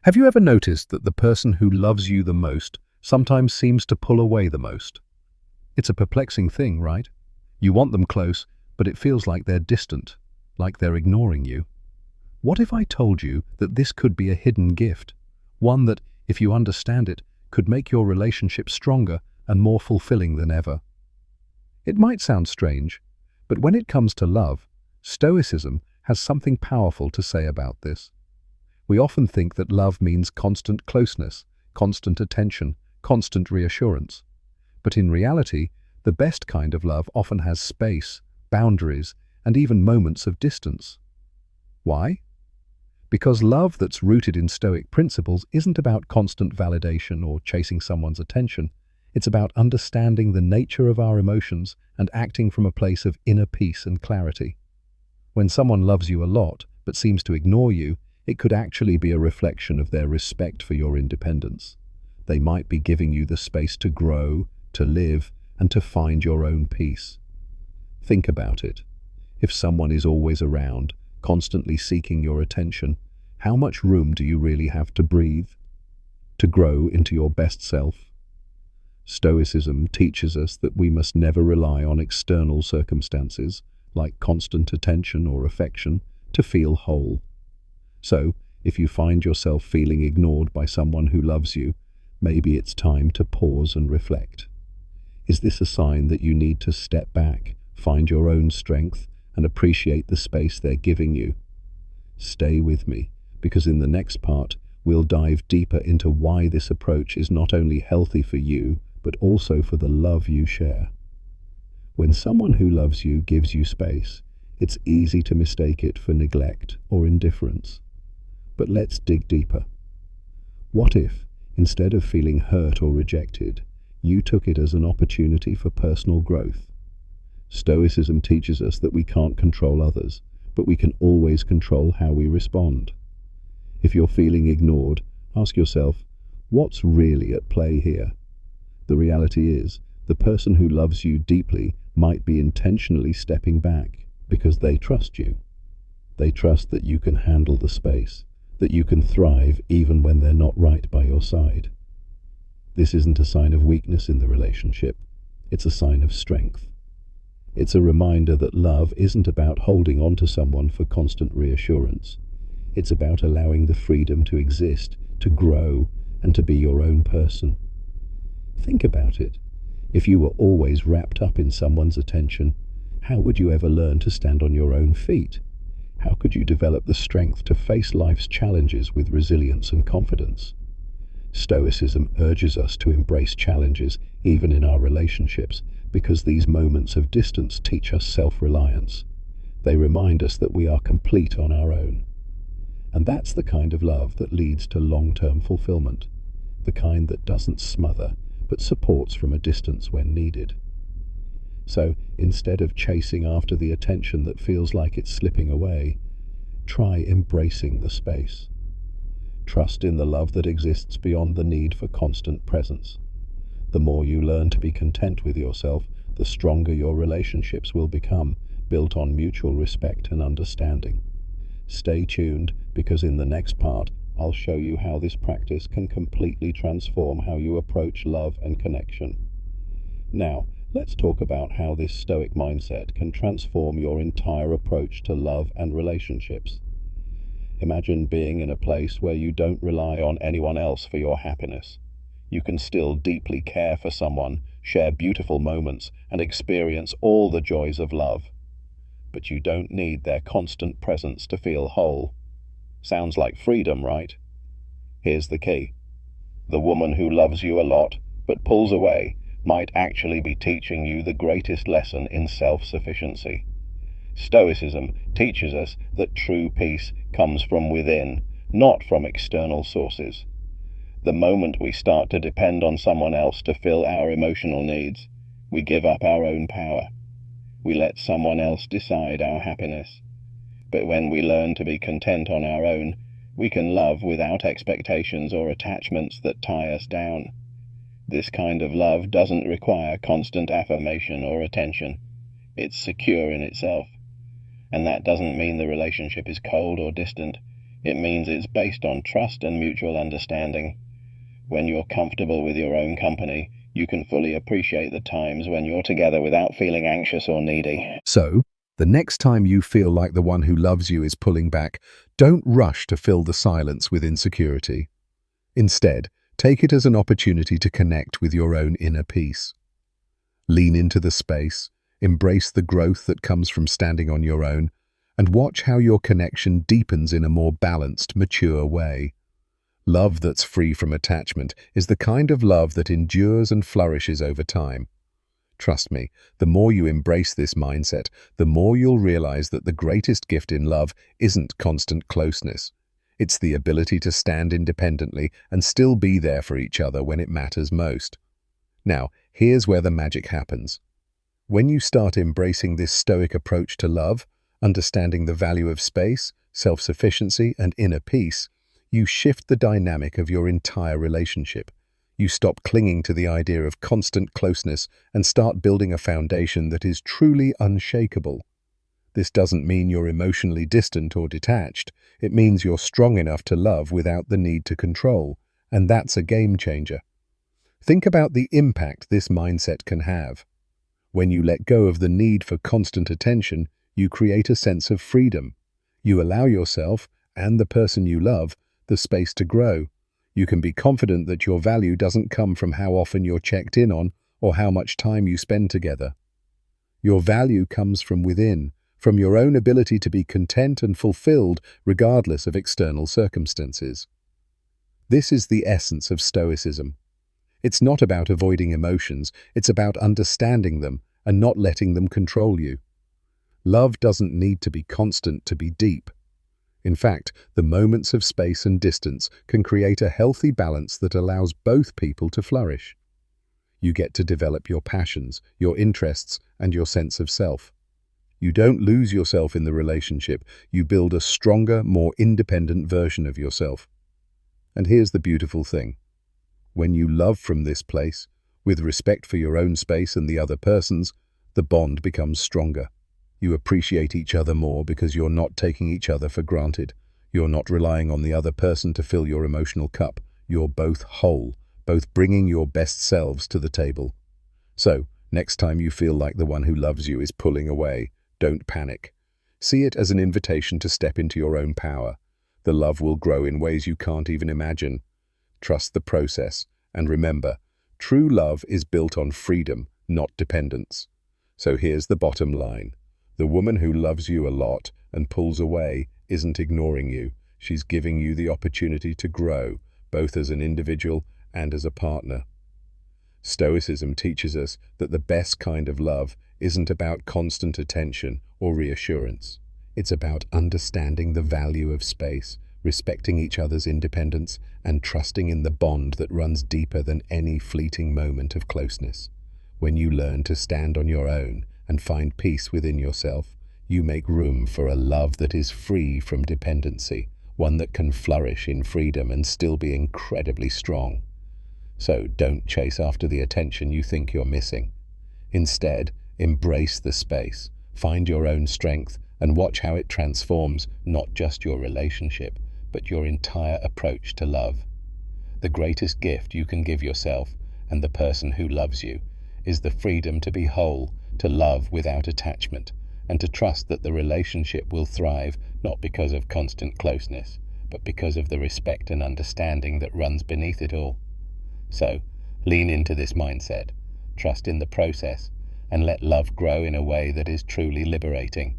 Have you ever noticed that the person who loves you the most sometimes seems to pull away the most? It's a perplexing thing, right? You want them close, but it feels like they're distant, like they're ignoring you. What if I told you that this could be a hidden gift? One that, if you understand it, could make your relationship stronger and more fulfilling than ever. It might sound strange, but when it comes to love, Stoicism has something powerful to say about this. We often think that love means constant closeness, constant attention, constant reassurance. But in reality, the best kind of love often has space, boundaries, and even moments of distance. Why? Because love that's rooted in Stoic principles isn't about constant validation or chasing someone's attention. It's about understanding the nature of our emotions and acting from a place of inner peace and clarity. When someone loves you a lot but seems to ignore you, it could actually be a reflection of their respect for your independence. They might be giving you the space to grow, to live, and to find your own peace. Think about it. If someone is always around, constantly seeking your attention, how much room do you really have to breathe, to grow into your best self? Stoicism teaches us that we must never rely on external circumstances, like constant attention or affection, to feel whole. So, if you find yourself feeling ignored by someone who loves you, maybe it's time to pause and reflect. Is this a sign that you need to step back, find your own strength, and appreciate the space they're giving you? Stay with me, because in the next part, we'll dive deeper into why this approach is not only healthy for you, but also for the love you share. When someone who loves you gives you space, it's easy to mistake it for neglect or indifference. But let's dig deeper. What if, instead of feeling hurt or rejected, you took it as an opportunity for personal growth? Stoicism teaches us that we can't control others, but we can always control how we respond. If you're feeling ignored, ask yourself, what's really at play here? The reality is, the person who loves you deeply might be intentionally stepping back because they trust you. They trust that you can handle the space, that you can thrive even when they're not right by your side. This isn't a sign of weakness in the relationship, it's a sign of strength. It's a reminder that love isn't about holding on to someone for constant reassurance. It's about allowing the freedom to exist, to grow, and to be your own person. Think about it. If you were always wrapped up in someone's attention, how would you ever learn to stand on your own feet? How could you develop the strength to face life's challenges with resilience and confidence? Stoicism urges us to embrace challenges, even in our relationships, because these moments of distance teach us self-reliance. They remind us that we are complete on our own. And that's the kind of love that leads to long-term fulfillment, the kind that doesn't smother, but supports from a distance when needed. So, instead of chasing after the attention that feels like it's slipping away, try embracing the space. Trust in the love that exists beyond the need for constant presence. The more you learn to be content with yourself, the stronger your relationships will become, built on mutual respect and understanding. Stay tuned, because in the next part, I'll show you how this practice can completely transform how you approach love and connection. Now, let's talk about how this Stoic mindset can transform your entire approach to love and relationships. Imagine being in a place where you don't rely on anyone else for your happiness. You can still deeply care for someone, share beautiful moments, and experience all the joys of love. But you don't need their constant presence to feel whole. Sounds like freedom, right? Here's the key. The woman who loves you a lot, but pulls away, might actually be teaching you the greatest lesson in self-sufficiency. Stoicism teaches us that true peace comes from within, not from external sources. The moment we start to depend on someone else to fill our emotional needs, we give up our own power. We let someone else decide our happiness. But when we learn to be content on our own, we can love without expectations or attachments that tie us down. This kind of love doesn't require constant affirmation or attention. It's secure in itself. And that doesn't mean the relationship is cold or distant. It means it's based on trust and mutual understanding. When you're comfortable with your own company, you can fully appreciate the times when you're together without feeling anxious or needy. So, the next time you feel like the one who loves you is pulling back, don't rush to fill the silence with insecurity. Instead, take it as an opportunity to connect with your own inner peace. Lean into the space, embrace the growth that comes from standing on your own, and watch how your connection deepens in a more balanced, mature way. Love that's free from attachment is the kind of love that endures and flourishes over time. Trust me, the more you embrace this mindset, the more you'll realize that the greatest gift in love isn't constant closeness. It's the ability to stand independently and still be there for each other when it matters most. Now, here's where the magic happens. When you start embracing this Stoic approach to love, understanding the value of space, self-sufficiency, and inner peace, you shift the dynamic of your entire relationship. You stop clinging to the idea of constant closeness and start building a foundation that is truly unshakable. This doesn't mean you're emotionally distant or detached. It means you're strong enough to love without the need to control, and that's a game changer. Think about the impact this mindset can have. When you let go of the need for constant attention, you create a sense of freedom. You allow yourself, and the person you love, the space to grow. You can be confident that your value doesn't come from how often you're checked in on or how much time you spend together. Your value comes from within, from your own ability to be content and fulfilled regardless of external circumstances. This is the essence of Stoicism. It's not about avoiding emotions, it's about understanding them and not letting them control you. Love doesn't need to be constant to be deep. In fact, the moments of space and distance can create a healthy balance that allows both people to flourish. You get to develop your passions, your interests, and your sense of self. You don't lose yourself in the relationship, you build a stronger, more independent version of yourself. And here's the beautiful thing. When you love from this place, with respect for your own space and the other person's, the bond becomes stronger. You appreciate each other more because you're not taking each other for granted. You're not relying on the other person to fill your emotional cup. You're both whole, both bringing your best selves to the table. So, next time you feel like the one who loves you is pulling away, don't panic. See it as an invitation to step into your own power. The love will grow in ways you can't even imagine. Trust the process, and remember, true love is built on freedom, not dependence. So here's the bottom line. The woman who loves you a lot and pulls away isn't ignoring you. She's giving you the opportunity to grow, both as an individual and as a partner. Stoicism teaches us that the best kind of love isn't about constant attention or reassurance. It's about understanding the value of space, respecting each other's independence, and trusting in the bond that runs deeper than any fleeting moment of closeness. When you learn to stand on your own and find peace within yourself, you make room for a love that is free from dependency, one that can flourish in freedom and still be incredibly strong. So don't chase after the attention you think you're missing. Instead, embrace the space, find your own strength, and watch how it transforms not just your relationship, but your entire approach to love. The greatest gift you can give yourself and the person who loves you is the freedom to be whole, to love without attachment, and to trust that the relationship will thrive not because of constant closeness, but because of the respect and understanding that runs beneath it all. So, lean into this mindset, trust in the process, and let love grow in a way that is truly liberating.